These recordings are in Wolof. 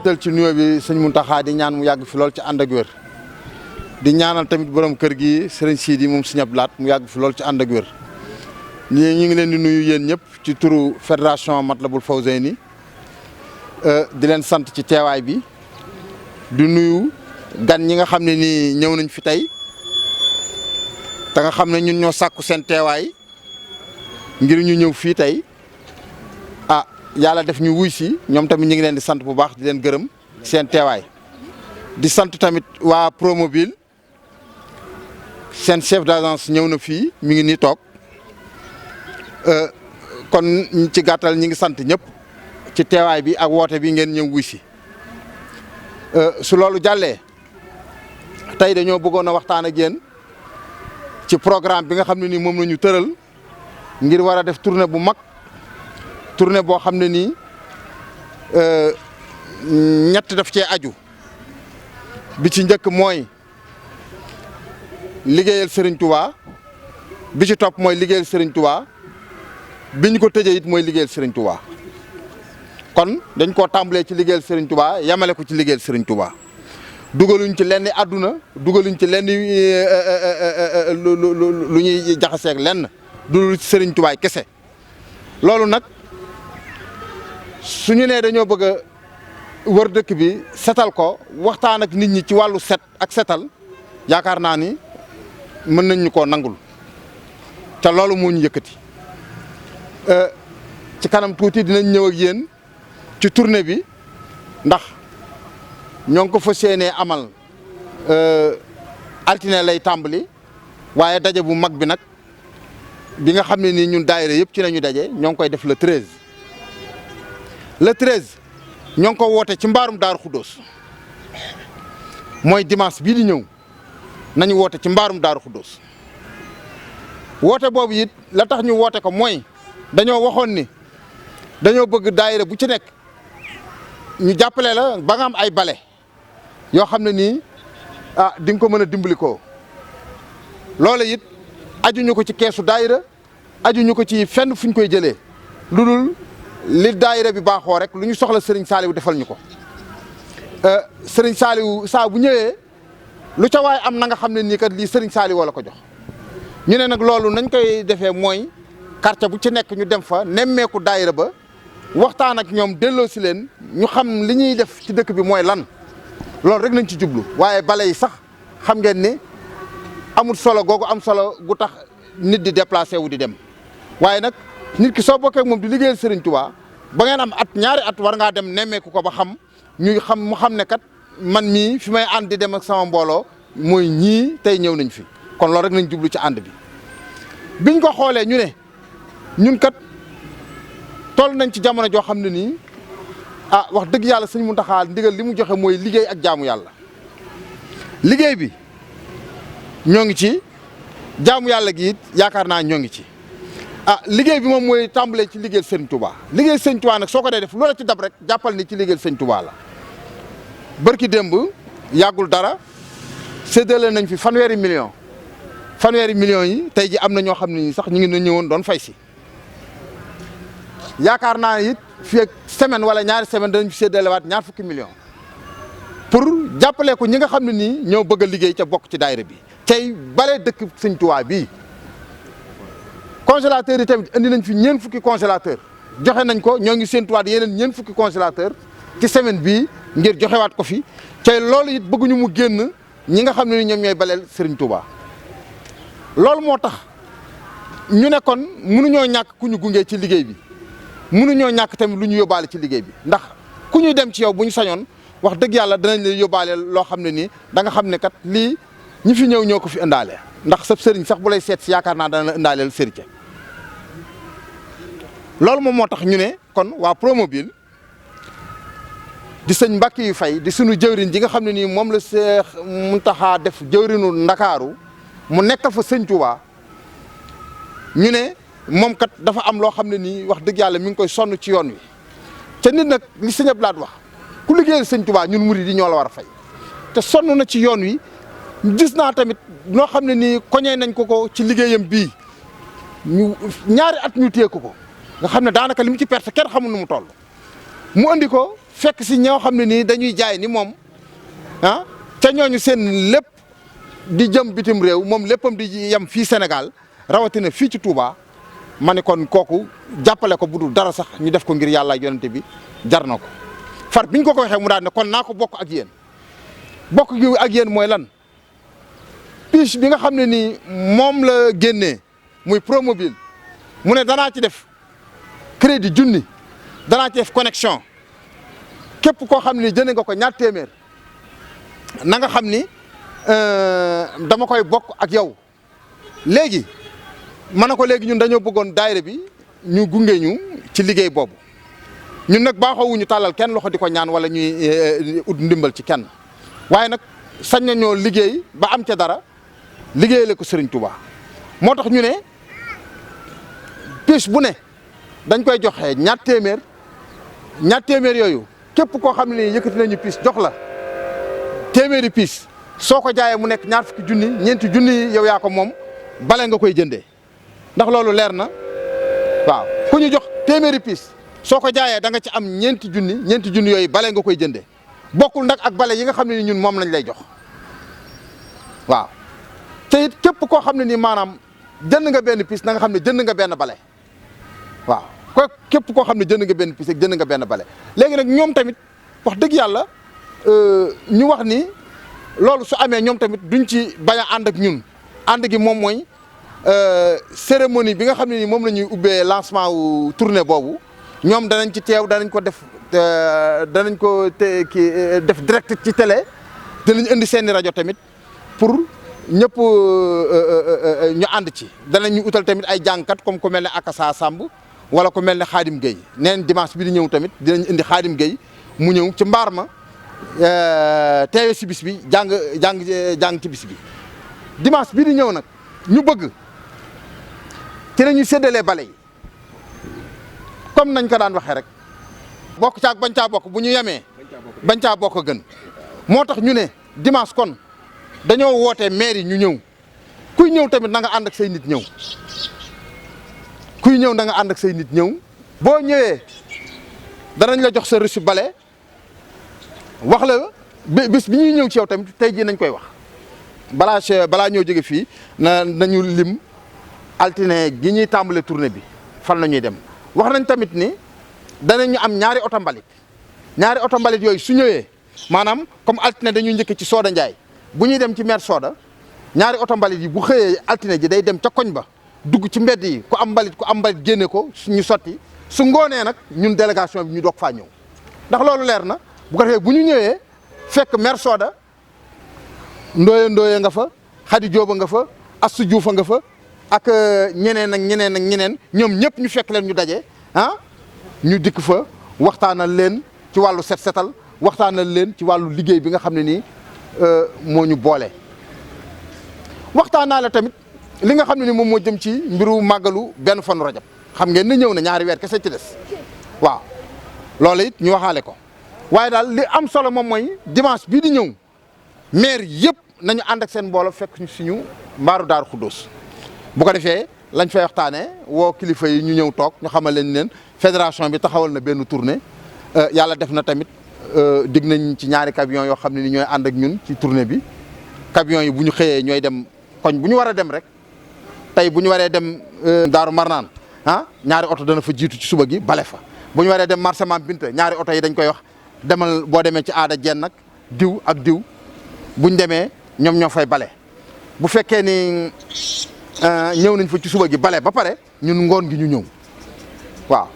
jiital ci nuyoo bi sëñ Mountakha di ñaan mu yàgg fi lool ci ànd ak wér di ñaanal tamit borom kër gi sëriñ Sidi moom sëñ Abdou Lahad mu yàgg fi lool ci ànd ak wér ñu ngi leen di nuyu yéen ñëpp ci turu fédération Matlabul Fawzayni di leen sant ci teewaay bi di nuyu gan ñi nga xam ne nii ñëw nañ fi tey te nga xam ne ñun ñoo sàkku seen teewaay ngir ñu ñëw fii tey yàlla def ñu wuy si ñoom tamit ñu ngi leen di sant bu baax di leen gërëm seen teewaay di sant tamit waa Promobile seen chef d'agence ñëw na fii mi ngi nii toog kon ci gàttal ñi ngi sant ñëpp ci teewaay bi ak woote bi ngeen ñëw wuy si su loolu jàllee tey dañoo bëggoon a waxtaan ak yéen ci programme bi nga xam ne nii moom la ñu tëral ngir war a def tournée bu mag tournée boo xam ne nii ñett daf cee aju bi ci njëkk mooy liggéeyal Serigne Touba bi ci topp mooy liggéeyal Serigne Touba bi ñu ko tëjee it mooy liggéeyal Serigne Touba kon dañ koo tàmbalee ci liggéeyal Serigne Touba yamale ko ci liggéeyal Serigne Touba dugaluñ ci lenn àdduna dugaluñ ci lenn lu ñuy jaxaseeg lenn du ci Serigne Touba kese loolu nag. suñu nee dañoo bëgg a wër dëkk bi setal ko waxtaan ak nit ñi ci wàllu set ak setal yaakaar naa ni mën nañ ñu koo nangul te loolu moo ñu yëkkati ci kanam tuuti dinañ ñëw ak yéen ci tournée bi ndax ñoo ngi ko fas yéenee amal altine lay tàmbali waaye daje bu mag bi nag bi nga xam ne nii ñun daayira yëpp ci nañu daje ñoo ngi koy def le 13. le 13 ñoo ngi ko woote ci mbaarum Daaru Xuddoos mooy dimanche bii di ñëw nañu woote ci mbaarum Daaru Xuddoos woote boobu it la tax ñu woote ko mooy dañoo waxoon ni dañoo bëgg daayira bu ci nekk ñu jàppale la ba nga am ay bale yoo xam ne nii di nga ko mën a dimbali ko loolu it ajuñu ko ci keesu daayira ajuñu ko ci fenn fuñ koy jëlee lu dul li daayira bi baaxoo rek lu ñu soxla Serigne Saliou defal ñu ko Serigne Saliou saa bu ñëwee lu ca waay am na nga xam ne nii kat lii Serigne Saliou wala ko jox ñu ne nag loolu nañ koy defee mooy quartier bu ci nekk ñu dem fa nemmeeku daayira ba waxtaan ak ñoom delloo si leen ñu xam li ñuy def ci dëkk bi mooy lan loolu rek nañ ci jublu waaye bale yi sax xam ngeen ni amul solo googu am solo gu tax nit di déplacé wu di dem waaye nag nit ki soo bokkee moom di liggéeyal Serigne Touba ba ngeen am at ñaari at war ngaa dem nemmeeku ko ba xam mu xam ne kat man mii fi may ànd di dem ak sama mbooloo mooy ñii tey ñëw nañ fi kon loolu rek nañ jublu ci ànd bi. biñ ko xoolee ñu ne ñun kat toll nañ ci jamono joo xam ne nii wax dëgg yàlla sëñ Mountakha ndigal li mu joxe mooy liggéey ak jaamu yàlla liggéey bi ñoo ngi ci jaamu yàlla gi it yaakaar naa ñoo ngi ci. liggéey bi moom mooy tàmbalee ci liggéeyal Serigne Touba liggéeyal Serigne Touba nag soo ko dee def loola ci dab rek jàppal ni ci liggéeyal Serigne Touba la barki démb yàggul dara séddale nañ fi fanweeri millions yi tey ji am na ñoo xam ne sax ñu ngi ñëwoon doon fay si yaakaar naa it fii ak semaine wala ñaari semaine danañ fi séddalewaat ñaar fukki millions pour jàppale ko ñi nga xam ne nii ñoo bëgg a liggéey ca bokk ci daayira bi tey bale dëkk Serigne Touba bii. congélateur yi tamit indi nañ fi ñeent fukki congélateur joxe nañ ko ñoo ngi séentuwaat yeneen ñeent fukki congélateur ci semaine bii ngir joxewaat ko fi te loolu it bëgguñu mu génn ñi nga xam ne ni ñoom ñooy baleel Serigne Touba loolu moo tax ñu ne kon mënuñoo ñàkk ku ñu gunge ci liggéey bi mënuñoo ñàkk tamit lu ñu yóbbaale ci liggéey bi ndax ku ñuy dem ci yow bu ñu sañoon wax dëgg yàlla danañ la yóbbaale loo xam ne nii da nga xam ne kat lii ñi fi ñëw ñoo ko fi indaale ndax sa sëriñ sax bu lay seet si yaakaar naa dana la indaaleel sëriñ loolu moom moo tax ñu ne kon waa Promobile di sëñ Mbàkke yu fay di sunu jëwriñ ji nga xam ne nii moom la Seex Muntaxa def jëwriñu Ndakaaru mu nekkal fa sëñ Touba ñu ne moom kat dafa am loo xam ne nii wax dëgg yàlla mi ngi koy sonn ci yoon wi te nit nag li sëñ Abdou Lahad wax ku liggéeyal sëñ Touba ñun murid yi ñoo la war a fay te sonn na ci yoon wi gis naa tamit noo xam ne nii koñee nañ ko ci liggéeyam bii ñu ñaari at ñu téye ko nga xam ne daanaka li mu ci perte kenn xamul nu mu toll mu andi ko fekk si ñoo xam ne nii dañuy jaay ni moom ah ca ñooñu seen lépp di jëm bitim réew moom léppam di yem fii Sénégal rawatina fii ci Touba ma ne kon kooku jàppale ko bu dul dara sax ñu def ko ngir yàlla ak yonente bi jar na ko far biñ ko waxee mu daal ne kon naa ko bokk ak yéen bokk gi ak yéen mooy lan piche bi nga xam ne nii moom la génnee muy Promobile mu ne danaa ci def crédit junni danaa ci def connexion képp koo xam ni jënd nga ko ñaar téeméer na nga xam ni dama koy bokk ak yow léegi ma ne ko léegi ñun dañoo bëggoon daayira bi ñu gunge ñu ci liggéey boobu ñun nag baaxoowuñu tàllal kenn loxo di ko ñaan wala ñuy ut ndimbal ci kenn waaye nag sañ nañoo liggéey ba am ca dara liggéeyale ko Serigne Touba moo tax ñu ne pièce bu ne dañ koy joxe ñaar téeméer yooyu képp koo xam ne yëkkati nañu pièce jox la téeméeri pièce soo ko jaayee mu nekk ñaar fukki junni ñeenti junni yi yow yaa ko moom bale nga koy jëndee ndax loolu leer na waaw ku ñu jox téeméeri pièce soo ko jaayee da nga ci am ñeenti junni yooyu bale nga koy jëndee bokkul nag ak bale yi nga xam ne ni ñun moom lañ lay jox waaw te it képp koo xam ne nii maanaam jënd nga benn pièce na nga xam ne jënd nga benn bale waaw ko képp koo xam ne jënd nga benn pièce rek jënd nga benn bale léegi nag ñoom tamit wax dëgg yàlla ñu wax ni loolu su amee ñoom tamit duñ ci bañ a ànd ak ñun ànd gi moom mooy cérémonie bi nga xam ne ni moom la ñuy ubbee lancement wu tournée boobu ñoom danañ ci teew danañ ko def danañ ko def direct ci télé danañ indi seeni rajo tamit pour ñëpp ñu ànd ci danañ ñu utal tamit ay jàngkat comme ku mel ne Akassa Samb wala ku mel ne Khadim Gueye neen dimanche bi di ñëw tamit dinañ indi Khadim Gueye mu ñëw ci mbaar ma teewe si bis bi jàng ci bis bi dimanche bi di ñëw nag ñu bëgg ci nañu séddalee bale yi comme nañ ko daan waxee rek bokk caag bañ caa bokk bu ñu yemee bañ caa bokk gën moo tax ñu ne dimanche kon dañoo wootee maire yi ñu ñëw kuy ñëw tamit na nga ànd ak say nit ñëw kuy ñëw na nga ànd ak say nit ñëw boo ñëwee danañ la jox sa reçu bale wax la bis bi ñuy ñëw ci yow tamit tey jii nañ koy wax balaa ñoo jóge fii nañu lim altine gi ñuy tàmbale tournée bi fan la ñuy dem wax nañ tamit ni danañu am ñaari oto mbalit yooyu su ñëwee maanaam comme altine dañuy njëkk ci Soda Ndiaye bu ñuy dem ci maire Soda ñaari oto mbalit yi bu xëyee altine ji day dem ca koñ ba dugg ci mbedd yi ku am mbalit génne ko ñu sotti su ngoonee nag ñun délégation bi ñu doog faa ñëw ndax loolu leer na bu ko defee bu ñu ñëwee fekk maire Soda ndooye nga fa Khady Diop nga fa Assou Diouf nga fa ak ñeneen ñoom ñëpp ñu fekk leen ñu daje ñu dikk fa waxtaanal leen ci wàllu set setal waxtaanal leen ci wàllu liggéey bi nga xam ne nii moo ñu boole. waxtaanaa la tamit li nga xam ne ni moom moo jëm ci mbiru màggalu benn fanu rajab xam ngeen ne ñëw na ñaari weer kese ci des waaw loolu it ñu waxaale ko waaye daal li am solo moom mooy dimanche bii di ñëw maire yëpp nañu ànd ak seen mbooloo fekk suñu mbaaru Daaru Xuddoos bu ko defee lañ fay waxtaanee woo kilifa yi ñu ñëw toog ñu xamal leen fédération bi taxawal na benn tournée yàlla def na tamit dig nañ ci ñaari camion yoo xam ne ni ñooy ànd ak ñun ci tournée bi camion yi bu ñu xëyee ñooy dem koñ bu ñu war a dem rek tey bu ñu waree dem Daaru Marnaan ñaari oto dana fa jiitu ci suba gi bale fa bu ñu waree dem marché Mame Binta ñaari oto yi dañ koy wax demal boo demee ci aada jenn nag diw ak diw buñ demee ñoom ñoo fay bale bu fekkee ni ñëw nañ fa ci suba gi bale ba pare ñun ngoon gi ñu ñëw waaw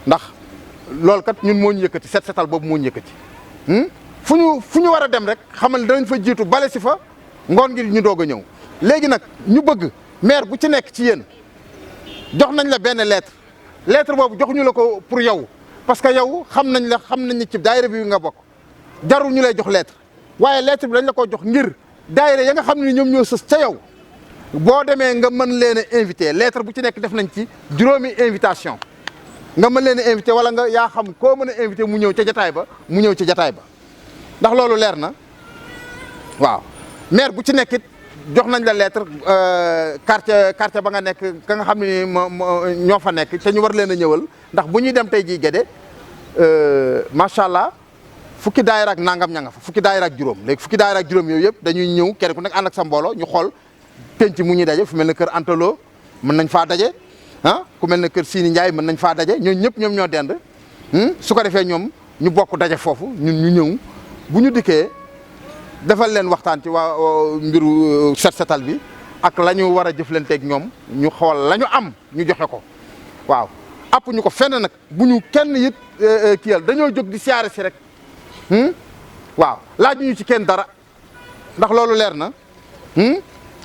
ndax loolu kat ñun moo ñu yëkkati set setal boobu moo ñu yëkkati fu ñu war a dem rek xamal danañ fa jiitu bale si fa ngoon gi ñu doog a ñëw léegi nag ñu bëgg maire bu ci nekk ci yéen jox nañ la benn lettre boobu joxuñu la ko pour yow parce que yow xam nañ ni ci daayira bi nga bokk jarul ñu lay jox lettre waaye lettre bi dañ la ko jox ngir daayira ya nga xam ne ñoom ñoo sës ca yow boo demee nga mën leen a invité lettre bu ci nekk def nañ ci juróomi invitation nga mën leen a invité wala nga yaa xam koo mën a invité mu ñëw ca jataay ba ndax loolu leer na waaw maire bu ci nekk it jox nañ la lettre quartier ba nga nekk ka nga xam ne ñoo fa nekk te ñu war leen a ñëwal ndax bu ñuy dem tey jii Guédé macha allah fukki daayira ak nangam ña nga fa fukki daayira ak juróom léegi fukki daayira ak juróom yooyu yëpp dañuy ñëw kenn ku nekk ànd ak sa mbooloo ñu xool penc mu ñuy daje fu mel ne kër Antalo mën nañ faa daje ku mel ne kër Sini Ndiaye mën nañ faa daje ñooñu ñëpp ñoom ñoo dend su ko defee ñoom ñu bokk daje foofu ñun ñu ñëw bu ñu dikkee defal leen waxtaan ci waa mbiru set setal bi ak la ñu war a jëflanteeg ñoom ñu xool la ñu am ñu joxe ko waaw app ñu ko fenn nag bu ñu kenn it kiyal dañoo jóg di siyaare si rek waaw laaj ñu ci kenn dara ndax loolu leer na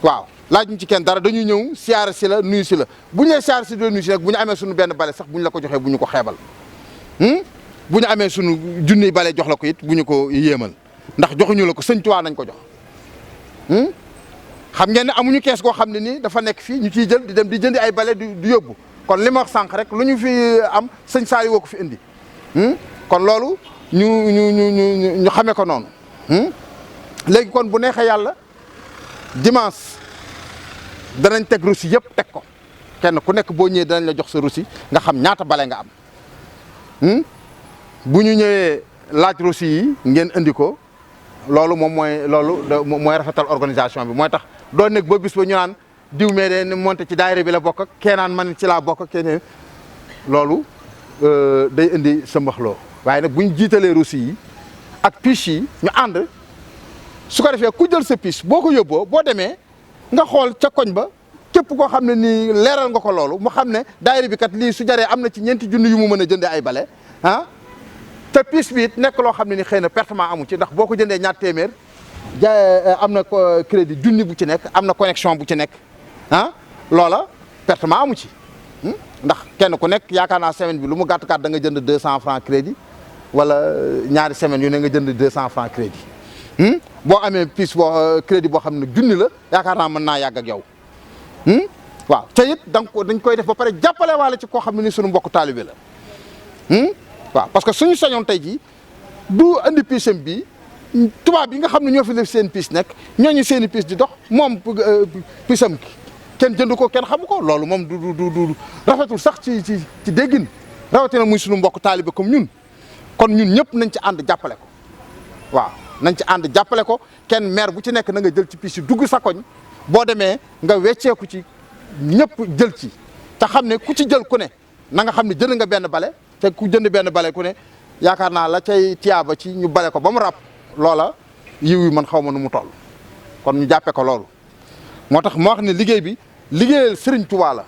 waaw laaj ñu ci kenn dara dañuy ñëw siyaare si la nuyu si la bu ñu nee siyaare si la nuyu si nag bu ñu amee suñu benn bale sax bu ñu la ko joxee bu ñu ko xeebal bu ñu amee suñu junniy bale jox la ko it bu ñu ko yéemal ndax joxuñu la ko Sëñ Tuubaa nañ ko jox xam ngeen ne amuñu kees goo xam ne nii dafa nekk fii ñu ciy jël di dem di jëndi ay bale di yóbbu kon li ma wax sànq rek lu ñu fi am sëñ Saaliw woo ko fi indi kon loolu ñu xamee ko noonu léegi kon bu neexee yàlla dimanche danañ teg reçu yëpp teg ko kenn ku nekk boo ñëwee danañ la jox sa reçu nga xam ñaata bale nga am bu ñu ñëwee laaj reçu yi ngeen indi ko loolu moom mooy rafetal organisation bi mooy tax doo nekk ba bis ba ñu naan diw mee de monté ci daayira bi la bokk ak keenaan man ci laa bokk ak keneen loolu day indi sa mbaxloo waaye nag bu ñu jiitalee reçu yi ak fiche yi ñu ànd su ko defee ku jël sa fiche boo ko yóbboo boo demee nga xool ca koñ ba képp koo xam ne nii leeral nga ko loolu mu xam ne daayira bi kat lii su jaree am na ci 4 junni yu mu mën a jëndee ay bale te fiche bi it nekk loo xam ne ni xëy na pertement amu ci ndax boo ko jëndee ñaar téeméer am na crédit junni bu ci nekk am na connexion bu ci nekk loola pertement amu ci ndax kenn ku nekk yaakaar naa semaine bi lu mu gàtt gàtt da nga jënd 200 francs crédit wala ñaari semaines yu ne nga jënd 200 francs crédit boo amee fiche boo crédit boo xam ne junni la yaakaar naa mën naa yàgg ak yow waaw te it dañ koy def ba pare jàppale waale ci koo xam ne ni suñu mbokk taalibe la waaw parce que suñu sañoon tey jii du andi piche bi tubaab yi nga xam ne ñoo fi def seen piche nekk ñooñu seen i piche di dox moom piche am kenn jënd ko kenn xamu ko loolu moom du rafetul sax ci déggin rawatina muy suñu mbokk taalibe comme ñun kon ñun ñëpp nañ ci ànd jàppale ko waaw nañ ci ànd jàppale ko kenn maire bu ci nekk na nga jël ci piche yi dugg sa koñ boo demee nga wecceeku ci ñëpp jël ci te xam ne ku ci jël ku ne na nga xam ne jënd nga benn bale te ku jënd benn bale ku ne yaakaar naa la cay tiyaaba ci ñu bale ko ba mu ràpp loola yiw yi man xaw ma nu mu toll kon ñu jàppee ko loolu moo tax moo wax ne liggéey bi liggéeyal Sëriñ Tuubaa la